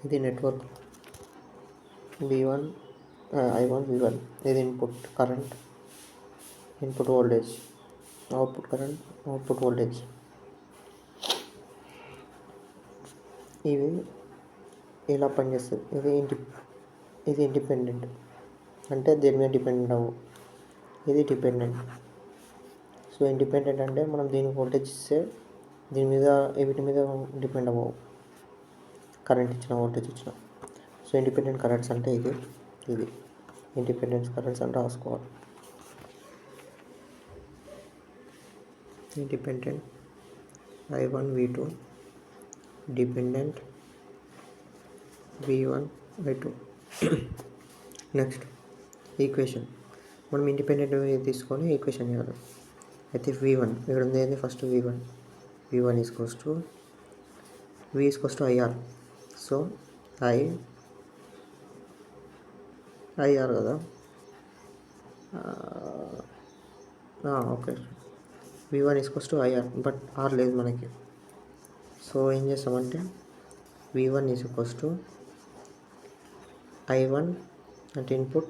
ఇది network V1 I1 V1. ఇది input current, input voltage, output current, output voltage. ఇవి ఇలా పనిచేస్తుంది. ఇది ఇండిపెండెంట్ అంటే దేని మీద డిపెండెంట్ అవ్వు. ఇది డిపెండెంట్. సో ఇండిపెండెంట్ అంటే మనం దీనికి వోల్టేజ్ ఇస్తే దీని మీద వీటి మీద డిపెండ్ అవ్వవు, కరెంట్ ఇచ్చిన వోల్టేజ్ ఇచ్చిన. సో ఇండిపెండెంట్ కరెంట్స్ అంటే ఇది ఇండిపెండెంట్ కరెంట్స్ అని రాసుకోవాలి. Independent I1 V2, dependent V1 I2. Next equation. మనం ఇండిపెండెంట్ తీసుకొని ఈక్వేషన్ చేయాలి. అయితే V1 ఇక్కడ ఉంది ఏంది, first V1 equals to IR. So IR కదా, okay. V1 equals to IR, but R లేదు మనకి. సో ఏం చేస్తామంటే V1 ఈక్వల్స్ టు I1 అంటే ఇన్పుట్,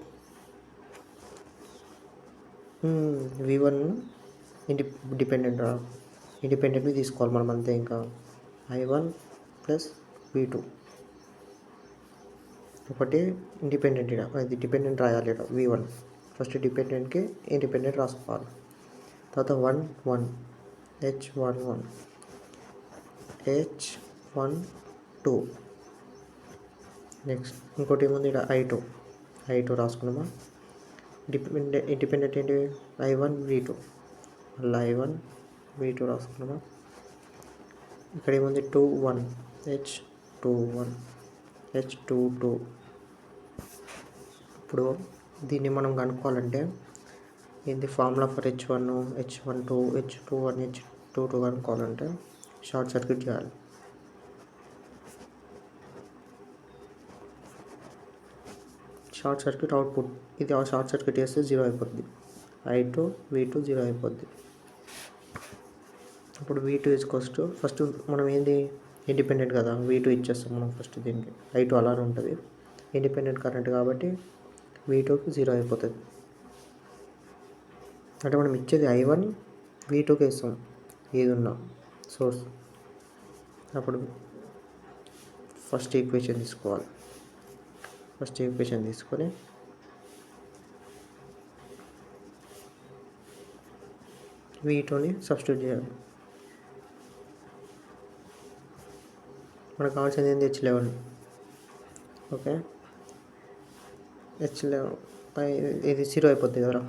V1 ఇండిపెండెంట్వి తీసుకోవాలి మనం అంతే. ఇంకా I1 ప్లస్ V2 ఒకటి ఇండిపెండెంట్. అది డిపెండెంట్ రాయాలి. V1 ఫస్ట్ డిపెండెంట్కి ఇండిపెండెంట్ రాసుకోవాలి. తర్వాత 1 H11 H12. నెక్స్ట్ ఇంకోటి ఏముంది ఇక్కడ I2 రాసుకున్నామా. ఇండిపెండెంట్ ఏంటి, I1 V2, మళ్ళీ I1 V2 రాసుకున్నామా. ఇక్కడ ఏముంది 21 H22. ఇప్పుడు దీన్ని మనం కనుక్కోవాలంటే ఏంది formula for H1 H12 H21 H22 కనుక్కోవాలంటే షార్ట్ సర్క్యూట్ చేయాలి. షార్ట్ సర్క్యూట్ అవుట్పుట్, ఇది షార్ట్ సర్క్యూట్ చేస్తే 0 అయిపోద్ది. I2 V2 0 అయిపోద్ది. ఇప్పుడు V2 ఈక్వల్స్ టు, ఫస్ట్ మనం ఏంది ఇండిపెండెంట్ కదా, V2 ఇచ్చేస్తాం మనం ఫస్ట్. దీనికి I2 అలానే ఉంటుంది, ఇండిపెండెంట్ కరెంట్ కాబట్టి V2కి 0 అయిపోతుంది. అంటే మనం ఇచ్చేది I1 V2కి ఇస్తాం ఏది ఉన్నా సోర్స్. అప్పుడు ఫస్ట్ ఈక్వేషన్ తీసుకోవాలి. ఫస్ట్ ఈక్వేషన్ తీసుకొని V2ని సబ్స్టిట్యూట్ చేయాలి. మనకు కావాల్సింది ఏంది H11. ఓకే, H11 ఇది 0 అయిపోద్ది కదా.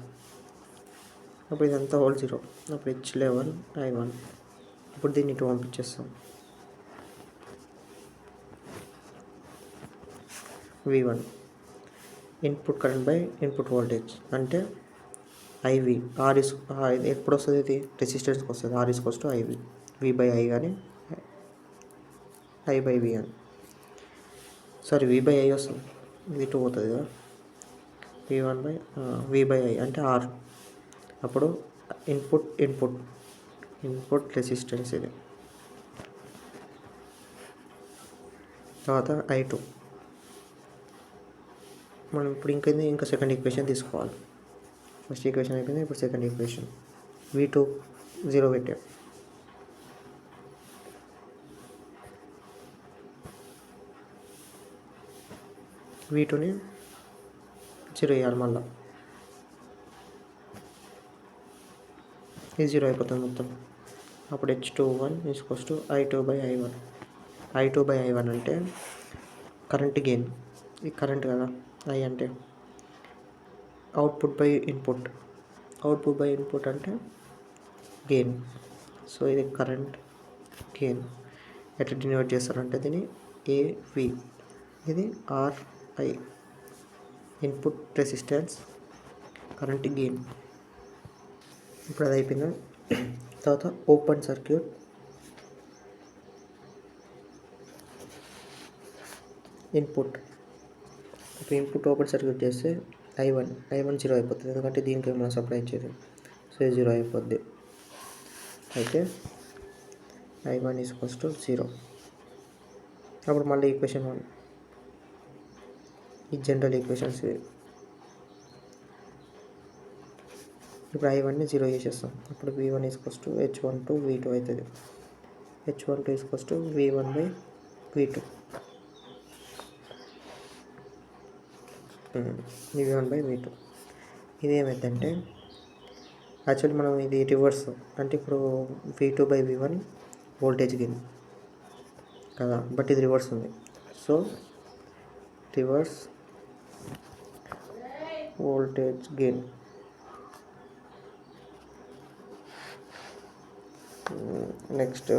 అప్పుడు ఇదంతా హోల్ 0. అప్పుడు H11 I1. ఇప్పుడు దీన్ని ఇటు పంపించేస్తాం. V1 input current by input voltage అంటే IV. R ఎప్పుడు వస్తుంది, ఇది రెసిస్టెన్స్కి వస్తుంది. R equals to IV, V/I కానీ I/V అని. సారీ, V/I వస్తుంది, ఇది 2 అవుతుంది కదా. V/I అంటే R. అప్పుడు ఇన్పుట్ రెసిస్టెన్స్ ఇది. తర్వాత I2. మనం ఇప్పుడు ఇంకా సెకండ్ ఈక్వేషన్ తీసుకోవాలి. ఫస్ట్ ఈక్వేషన్ అయిపోయింది, ఇప్పుడు సెకండ్ ఈక్వేషన్. V2 0 పెట్టాం. V2ని 0 వేయాలి మళ్ళీ. ఇది 0 అయిపోతుంది మొత్తం. అప్పుడు H21 equals to I2/I1. I2/I1 అంటే కరెంట్ గెయిన్. ఇది కరెంట్ కదా, I అంటే అవుట్పుట్ బై ఇన్పుట్ అంటే గెయిన్. సో ఇది కరెంట్ గెయిన్. ఎట్లా డినోట్ చేస్తారంటే దీన్ని AV. ఇది RI input resistance, current gain. ఇప్పుడు అది అయిపోయింది. తర్వాత open circuit. Input open circuit చేస్తే I1 0 అయిపోతుంది, ఎందుకంటే దీనికి మనం సప్లై ఇచ్చేది. సో 0 అయిపోద్ది. అయితే I1 ఈక్వల్స్ టు 0. అప్పుడు మళ్ళీ ఈక్వేషన్ 1 ఈ జనరల్ ఈక్వేషన్స్ ఇవి. ఇప్పుడు I1ని 0 చేసేస్తాం. అప్పుడు V1 = H12 V2 అవుతుంది. H12 = V1/V2. V1/V2. ఇది ఏమైందంటే యాక్చువల్లీ మనం ఇది రివర్స్, అంటే ఇప్పుడు V2/V1 వోల్టేజ్ గెయిన్ కదా, బట్ ఇది రివర్స్ ఉంది. So reverse voltage gain. Next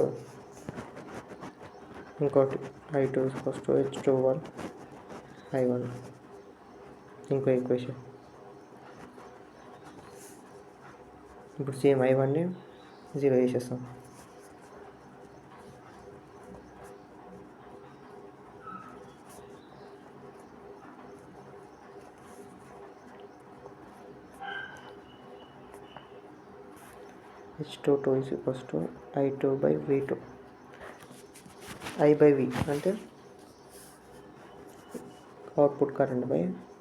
ఇంకోటి I2 = H21 I1. ఇంకో ఈక్వేషన్. ఇప్పుడు సేమ్ I1ని 0 చేసేస్తాం. H22 = I2/V2. I/V అంటే output current by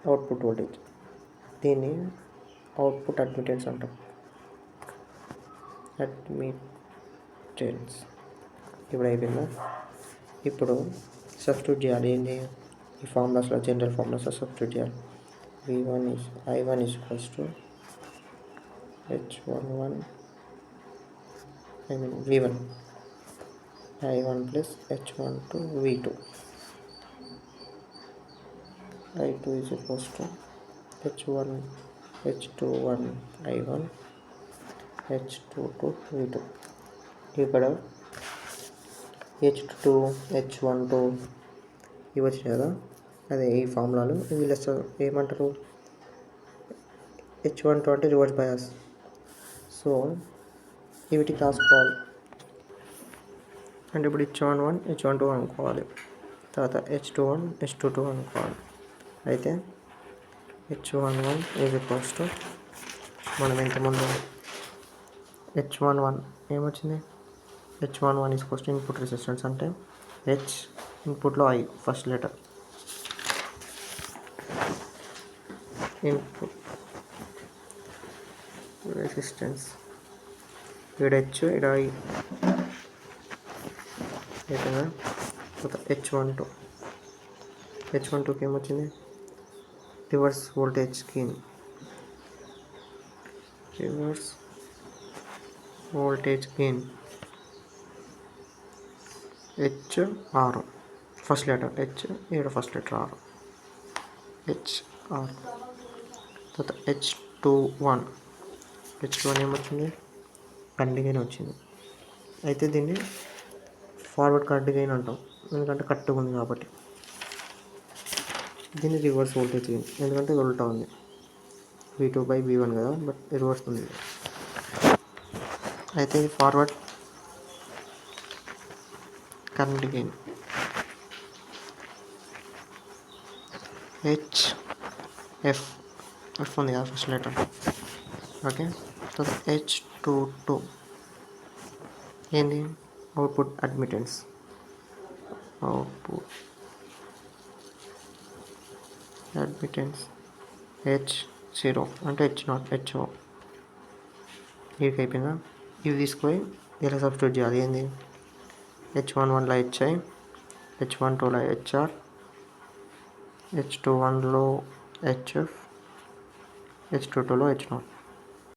output voltage. దీన్ని అవుట్పుట్ అడ్మిటెన్స్ అంటాం. అడ్మిటెన్స్. ఇప్పుడు అయిపోయిందా? ఇప్పుడు సబ్స్టిట్యూట్ చేయాలి. ఏంటి ఈ ఫార్ములాస్లో, జనరల్ ఫార్ములాస్లో సబ్స్టిట్యూట్ చేయాలి. I1 = H11 V1. I1 + H12 V2. I2 = H21 I1 H22 V2. ఇక్కడ H2 H12 ఇవి వచ్చినాయి కదా, అదే ఈ ఫార్ములాలు. వీళ్ళు ఏమంటారు, H12 అంటే రివర్స్ బయాస్. సో వీటికి రాసుకోవాలి. అంటే ఇప్పుడు H11 H12 అనుకోవాలి, తర్వాత H21 H22 అనుకోవాలి. అయితే H11 మనం ఇంతకుముందు H11 ఏమొచ్చింది, H11 ఇన్పుట్ రెసిస్టెన్స్. అంటే H ఇన్పుట్లో I first letter, input resistance. ఇక్కడ H, ఇక్కడ I అయిపోయిందా. H12కి ఏమొచ్చింది, reverse voltage gain. Reverse voltage gain HR. First letter H, ఇక్కడ ఫస్ట్ లెటర్ R. HR. తర్వాత H21 ఏమొచ్చింది, కరెంట్ గెయిన్ వచ్చింది. అయితే దీన్ని ఫార్వర్డ్ కరెంట్ గెయిన్ అంటాం, ఎందుకంటే కరెక్ట్గా ఉంది కాబట్టి. దీన్ని రివర్స్ వోల్టేజ్ గెయిన్, ఎందుకంటే ఇది ఉల్టా ఉంది. V2/V1 కదా, బట్ రివర్స్ ఉంది. అయితే ఇది ఫార్వర్డ్ కరెంట్ గెయిన్. HF ఉంది కదా ఫస్ట్ లెటర్. ఓకే. తర్వాత H22 ఏంది, output admittance. Output admittance H0 అంటే H0 HO. వీడికి అయిపోయిందా. ఇవి తీసుకొని ఇలా సబ్స్టిట్యూట్ చేయాలి. ఏంది, H11లో HI, H12లో HR, H21లో HF, H22లో H0.